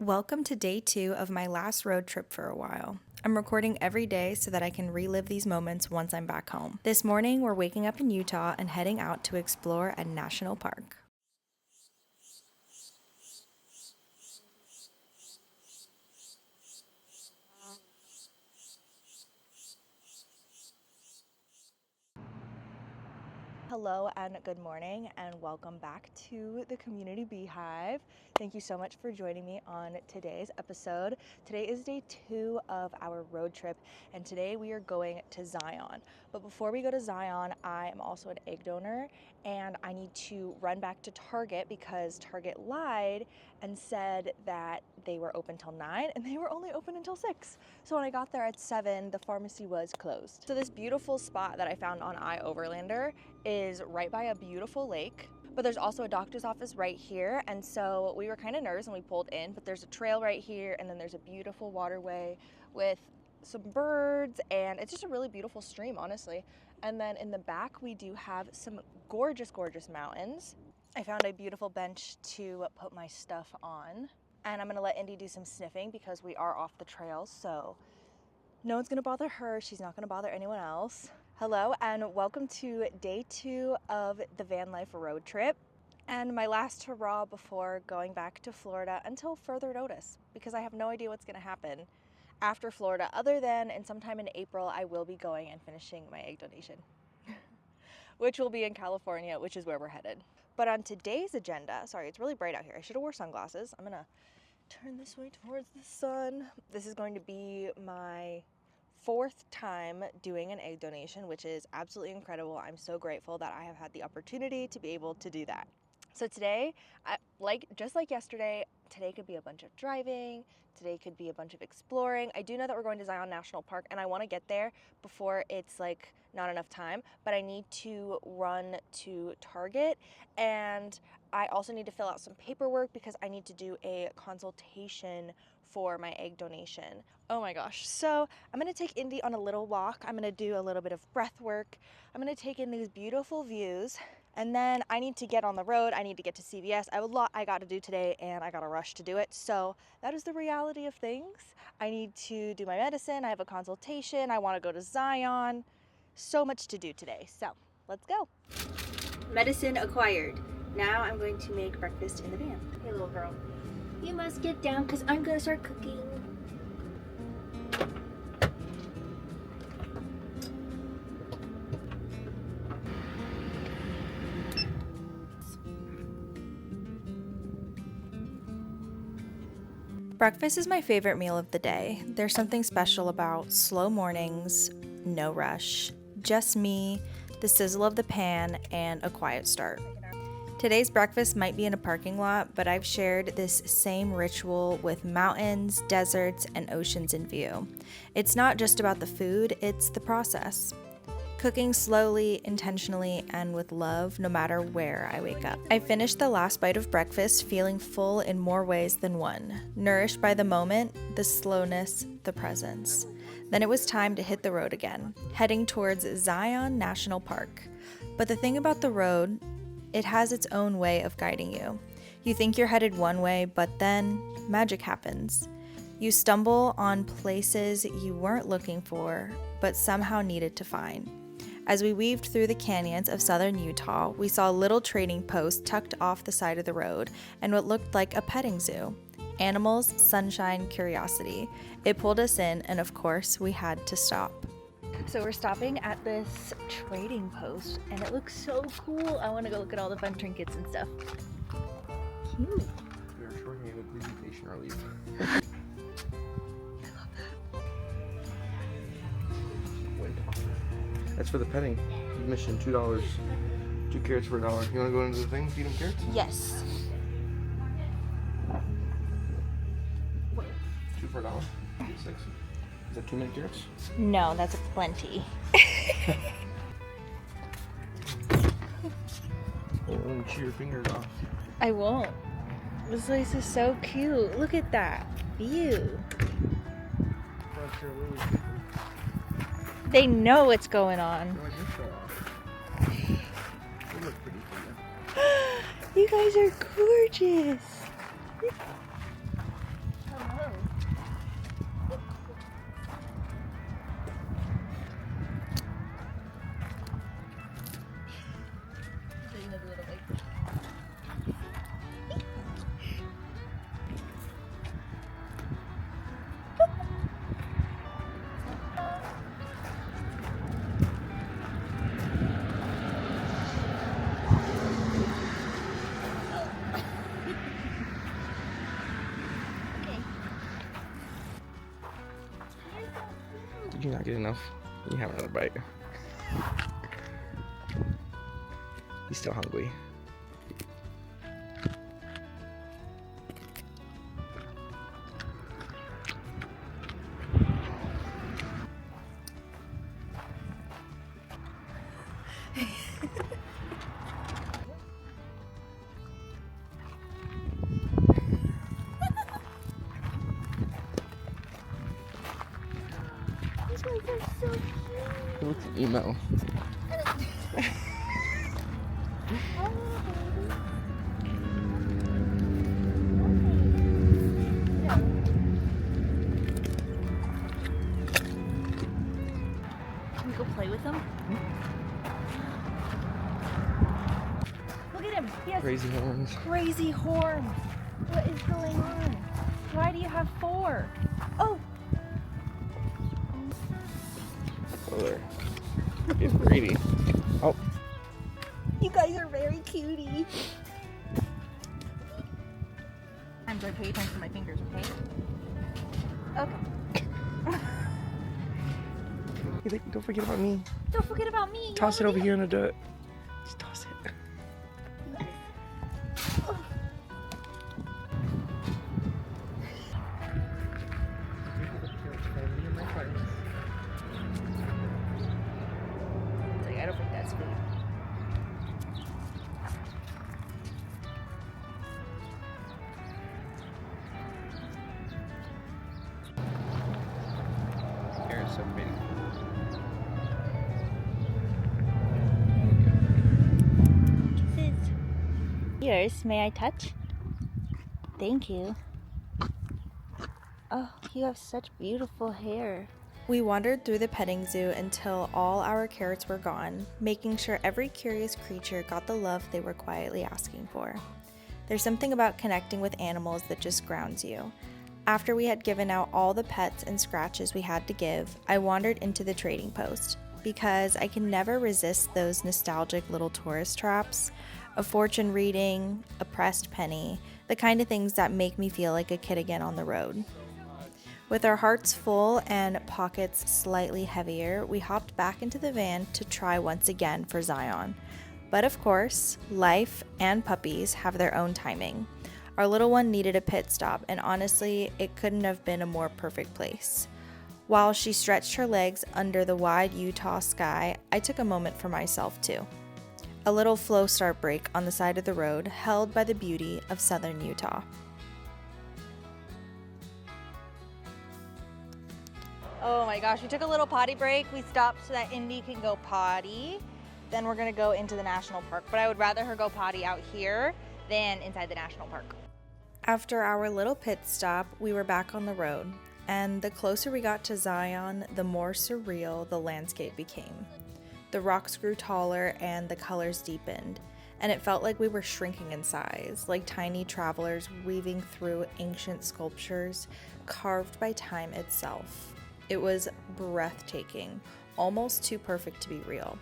Welcome to day 2 of my last road trip for a while. I'm recording every day so that I can relive these moments once I'm back home. This morning, we're waking up in Utah and heading out to explore a national park. Hello and good morning and welcome back to the Community Beehive. Thank you so much for joining me on today's episode. Today is day 2 of our road trip and today we are going to Zion. But before we go to Zion, I am also an egg donor and I need to run back to Target because Target lied and said that they were open till 9 and they were only open until 6. So when I got there at 7, the pharmacy was closed. So this beautiful spot that I found on iOverlander is right by a beautiful lake, but there's also a doctor's office right here, and so we were kind of nervous when we pulled in, but there's a trail right here and then there's a beautiful waterway with some birds, and it's just a really beautiful stream, honestly. And then in the back we do have some gorgeous mountains. I found a beautiful bench to put my stuff on, and I'm gonna let Indy do some sniffing because we are off the trail, so no one's gonna bother her, she's not gonna bother anyone else. Hello and welcome to day 2 of the van life road trip and my last hurrah before going back to Florida until further notice, because I have no idea what's gonna happen after Florida, other than in sometime in April I will be going and finishing my egg donation, which will be in California, which is where we're headed. But on today's agenda, sorry, it's really bright out here. I should have wore sunglasses. I'm gonna turn this way towards the sun. This is going to be my 4th time doing an egg donation, which is absolutely incredible. I'm so grateful that I have had the opportunity to be able to do that. So today, just like yesterday, today could be a bunch of driving, today could be a bunch of exploring. I do know that we're going to Zion National Park and I want to get there before it's like not enough time, but I need to run to Target and I also need to fill out some paperwork because I need to do a consultation for my egg donation. Oh my gosh. So I'm gonna take Indy on a little walk. I'm gonna do a little bit of breath work. I'm gonna take in these beautiful views. And then I need to get on the road. I need to get to CVS. I have a lot I got to do today and I got to rush to do it. So that is the reality of things. I need to do my medicine. I have a consultation. I want to go to Zion. So much to do today. So let's go. Medicine acquired. Now I'm going to make breakfast in the van. Hey little girl, you must get down because I'm going to start cooking. Breakfast is my favorite meal of the day. There's something special about slow mornings, no rush, just me, the sizzle of the pan, and a quiet start. Today's breakfast might be in a parking lot, but I've shared this same ritual with mountains, deserts, and oceans in view. It's not just about the food, it's the process. Cooking slowly, intentionally, and with love no matter where I wake up. I finished the last bite of breakfast feeling full in more ways than one, nourished by the moment, the slowness, the presence. Then it was time to hit the road again, heading towards Zion National Park. But the thing about the road, it has its own way of guiding you. You think you're headed one way, but then magic happens. You stumble on places you weren't looking for, but somehow needed to find. As we weaved through the canyons of southern Utah, we saw a little trading post tucked off the side of the road and what looked like a petting zoo. Animals, sunshine, curiosity. It pulled us in, and of course, we had to stop. So we're stopping at this trading post, and it looks so cool. I want to go look at all the fun trinkets and stuff. Cute. We are shorthanded presentation relief. That's for the petting admission, $2. 2 carrots for $1. You want to go into the thing, feed them carrots? Yes. 2 for $1. 6. Is that too many carrots? No, that's plenty. Don't chew your fingers off. I won't. This place is so cute. Look at that view. They know what's going on. They look pretty for you. You guys are gorgeous. Did you not get enough? You have another bite. He's still hungry. These ones are so cute. He looks emo. Can we go play with him? Look at him. He has Crazy horns. crazy horns. What is going on? Why do you have 4? Oh! Oh, there. He's greedy. Oh. You guys are very cutie. I'm going to pay attention to my fingers, okay? Okay. He's like, don't forget about me. Don't forget about me. Toss it over here in the dirt. Just toss it. I don't think that's food. Hair is so big. Kisses. Yours, may I touch? Thank you. Oh, you have such beautiful hair. We wandered through the petting zoo until all our carrots were gone, making sure every curious creature got the love they were quietly asking for. There's something about connecting with animals that just grounds you. After we had given out all the pets and scratches we had to give, I wandered into the trading post, because I can never resist those nostalgic little tourist traps, a fortune reading, a pressed penny, the kind of things that make me feel like a kid again on the road. With our hearts full and pockets slightly heavier, we hopped back into the van to try once again for Zion. But of course, life and puppies have their own timing. Our little one needed a pit stop, and honestly, it couldn't have been a more perfect place. While she stretched her legs under the wide Utah sky, I took a moment for myself too. A little flow start break on the side of the road, held by the beauty of southern Utah. Oh my gosh, we took a little potty break. We stopped so that Indy can go potty. Then we're gonna go into the national park, but I would rather her go potty out here than inside the national park. After our little pit stop, we were back on the road, and the closer we got to Zion, the more surreal the landscape became. The rocks grew taller and the colors deepened, and it felt like we were shrinking in size, like tiny travelers weaving through ancient sculptures carved by time itself. It was breathtaking, almost too perfect to be real.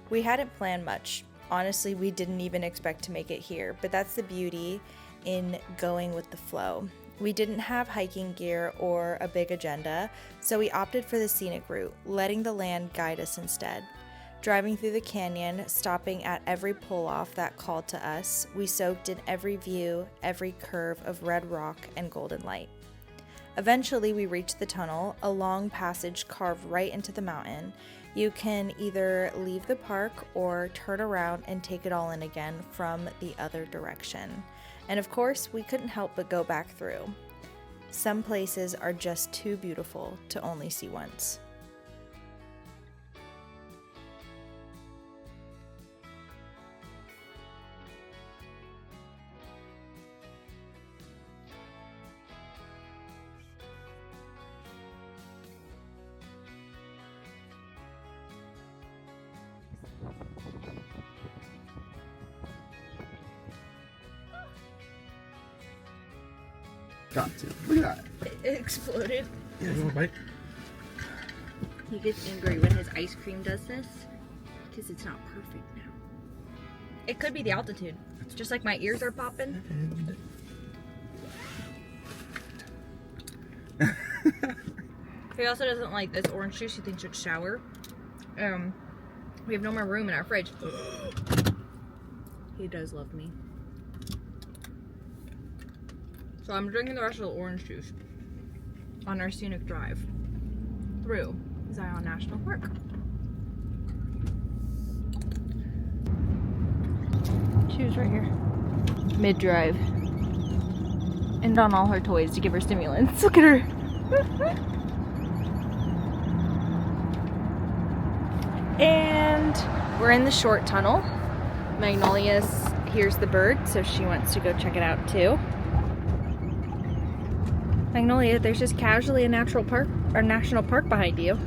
We hadn't planned much. Honestly, we didn't even expect to make it here, but that's the beauty in going with the flow. We didn't have hiking gear or a big agenda, so we opted for the scenic route, letting the land guide us instead. Driving through the canyon, stopping at every pull-off that called to us, we soaked in every view, every curve of red rock and golden light. Eventually, we reached the tunnel, a long passage carved right into the mountain. You can either leave the park or turn around and take it all in again from the other direction. And of course, we couldn't help but go back through. Some places are just too beautiful to only see once. Got to. Look at that. It exploded. Yeah, you want a bite? He gets angry when his ice cream does this because it's not perfect now. It could be the altitude. It's just like my ears are popping. He also doesn't like this orange juice. He thinks it's sour. We have no more room in our fridge. He does love me. So I'm drinking the rest of the orange juice on our scenic drive through Zion National Park. She was right here. Mid-drive. And on all her toys to give her stimulants. Look at her. And we're in the short tunnel. Magnolia hears the bird, so she wants to go check it out too. Magnolia, there's just casually a national park behind you.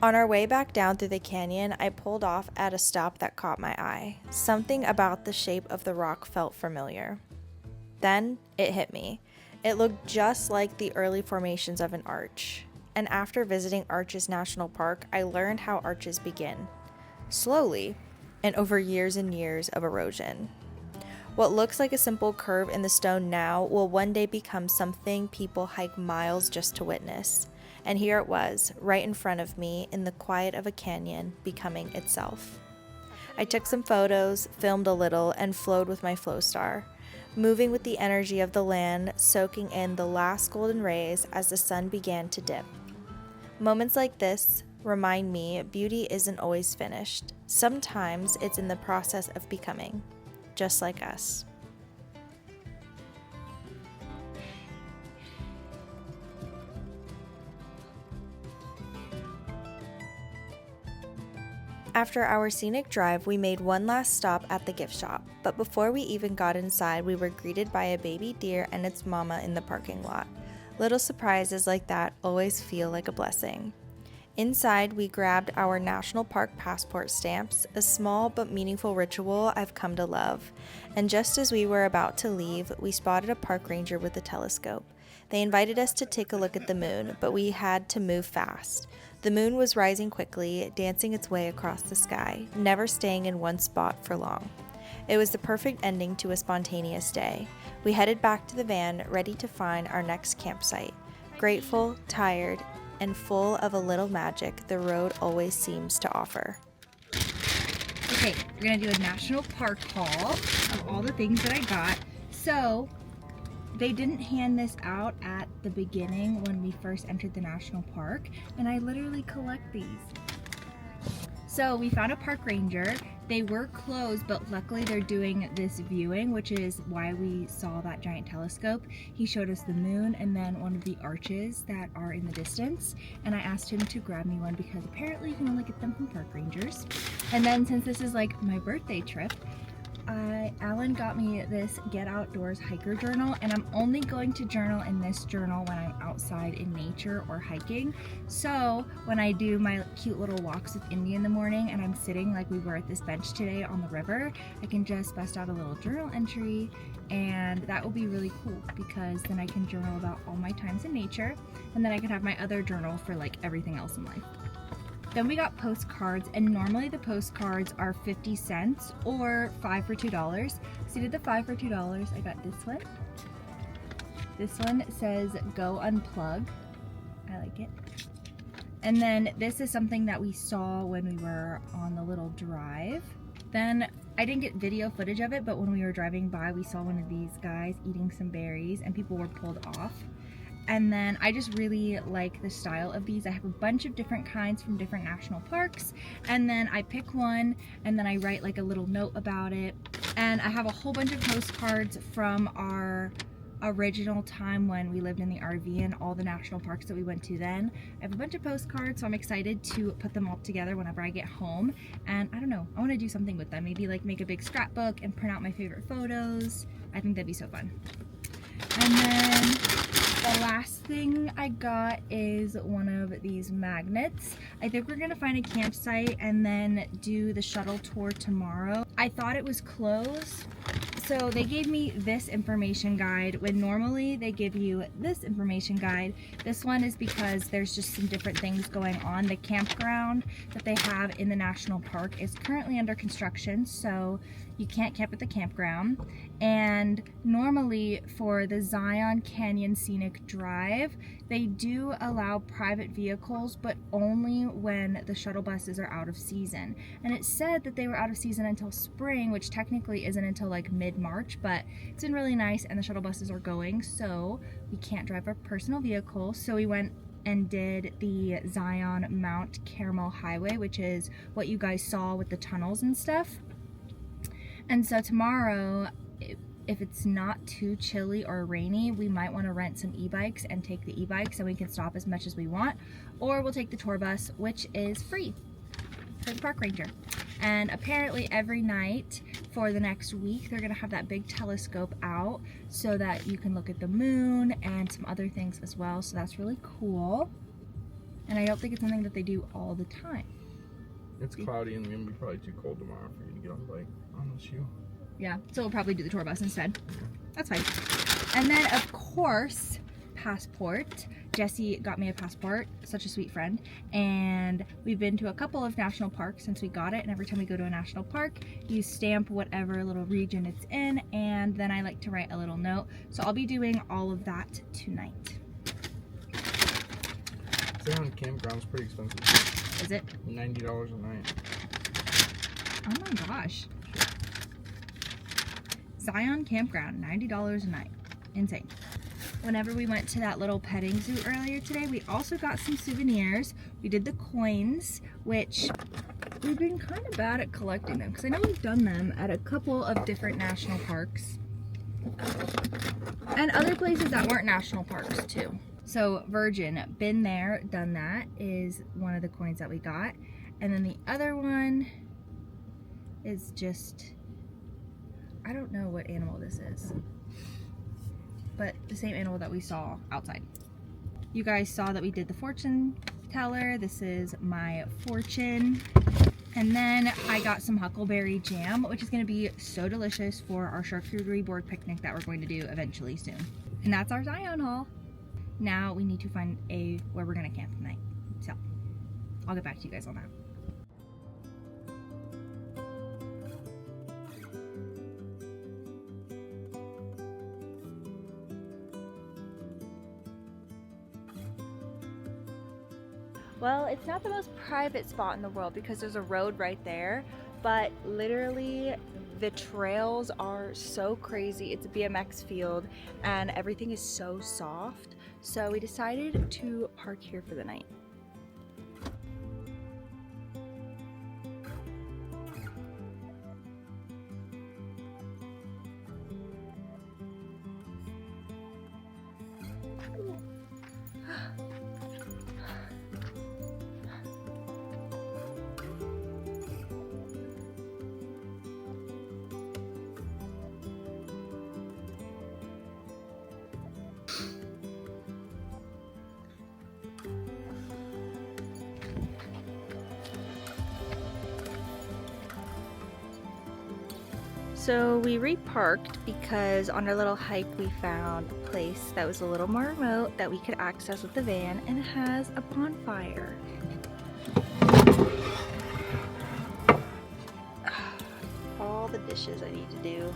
On our way back down through the canyon, I pulled off at a stop that caught my eye. Something about the shape of the rock felt familiar. Then it hit me. It looked just like the early formations of an arch. And after visiting Arches National Park, I learned how arches begin. Slowly, and over years and years of erosion. What looks like a simple curve in the stone now will one day become something people hike miles just to witness. And here it was, right in front of me, in the quiet of a canyon, becoming itself. I took some photos, filmed a little, and flowed with my flow star, moving with the energy of the land, soaking in the last golden rays as the sun began to dip. Moments like this remind me beauty isn't always finished. Sometimes it's in the process of becoming, just like us. After our scenic drive, we made one last stop at the gift shop, but before we even got inside, we were greeted by a baby deer and its mama in the parking lot. Little surprises like that always feel like a blessing. Inside, we grabbed our national park passport stamps, a small but meaningful ritual I've come to love. And just as we were about to leave, we spotted a park ranger with a telescope. They invited us to take a look at the moon, but we had to move fast. The moon was rising quickly, dancing its way across the sky, never staying in one spot for long. It was the perfect ending to a spontaneous day. We headed back to the van, ready to find our next campsite. Grateful, tired, and full of a little magic the road always seems to offer. Okay, we're gonna do a national park haul of all the things that I got. So, they didn't hand this out at the beginning when we first entered the national park, and I literally collect these. So we found a park ranger. They were closed, but luckily they're doing this viewing, which is why we saw that giant telescope. He showed us the moon and then one of the arches that are in the distance. And I asked him to grab me one because apparently you can only get them from park rangers. And then since this is like my birthday trip, Alan got me this Get Outdoors hiker journal, and I'm only going to journal in this journal when I'm outside in nature or hiking. So when I do my cute little walks with Indy in the morning and I'm sitting like we were at this bench today on the river, I can just bust out a little journal entry, and that will be really cool because then I can journal about all my times in nature, and then I can have my other journal for like everything else in life. Then we got postcards, and normally the postcards are 50 cents or 5 for $2. So we did the 5 for $2. I got this one. This one says Go Unplug. I like it. And then this is something that we saw when we were on the little drive. Then I didn't get video footage of it, but when we were driving by, we saw one of these guys eating some berries and people were pulled off. And then I just really like the style of these. I have a bunch of different kinds from different national parks, and then I pick one and then I write like a little note about it. And I have a whole bunch of postcards from our original time when we lived in the RV and all the national parks that we went to then. I have a bunch of postcards, so I'm excited to put them all together whenever I get home. And I don't know, I want to do something with them. Maybe like make a big scrapbook and print out my favorite photos. I think that'd be so fun. And then the last thing I got is one of these magnets. I think we're gonna find a campsite and then do the shuttle tour tomorrow. I thought it was closed, So they gave me this information guide when normally they give you this information guide. This one is because there's just some different things going on. The campground that they have in the national park is currently under construction, so you can't camp at the campground. And normally for the Zion Canyon Scenic Drive, they do allow private vehicles, but only when the shuttle buses are out of season. And it said that they were out of season until spring, which technically isn't until like mid-March, but it's been really nice and the shuttle buses are going, so we can't drive our personal vehicle. So we went and did the Zion Mount Carmel Highway, which is what you guys saw with the tunnels and stuff. And so tomorrow, if it's not too chilly or rainy, we might want to rent some e-bikes and take the e-bikes so we can stop as much as we want, or we'll take the tour bus, which is free for the park ranger. And apparently every night for the next week, they're gonna have that big telescope out so that you can look at the moon and some other things as well. So that's really cool. And I don't think it's something that they do all the time. It's cloudy and it's gonna be probably too cold tomorrow for you to get on the bike on the shoe. Yeah, so we'll probably do the tour bus instead. That's fine. And then of course, passport. Jesse got me a passport, such a sweet friend. And we've been to a couple of national parks since we got it. And every time we go to a national park, you stamp whatever little region it's in. And then I like to write a little note. So I'll be doing all of that tonight. Zion campground's pretty expensive. Is it? $90 a night. Oh my gosh. Zion Campground, $90 a night. Insane. Whenever we went to that little petting zoo earlier today, we also got some souvenirs. We did the coins, which we've been kind of bad at collecting them because I know we've done them at a couple of different national parks and other places that weren't national parks too. So Virgin, been there, done that, is one of the coins that we got. And then the other one is just, I don't know what animal this is, but the same animal that we saw outside. You guys saw that we did the fortune teller. This is my fortune. And then I got some huckleberry jam, which is gonna be so delicious for our charcuterie board picnic that we're going to do eventually soon. And that's our Zion haul. Now we need to find where we're gonna camp tonight. So I'll get back to you guys on that. Well, it's not the most private spot in the world because there's a road right there, but literally the trails are so crazy. It's a BMX field and everything is so soft. So we decided to park here for the night. So we reparked because on our little hike we found a place that was a little more remote that we could access with the van, and it has a bonfire. All the dishes I need to do.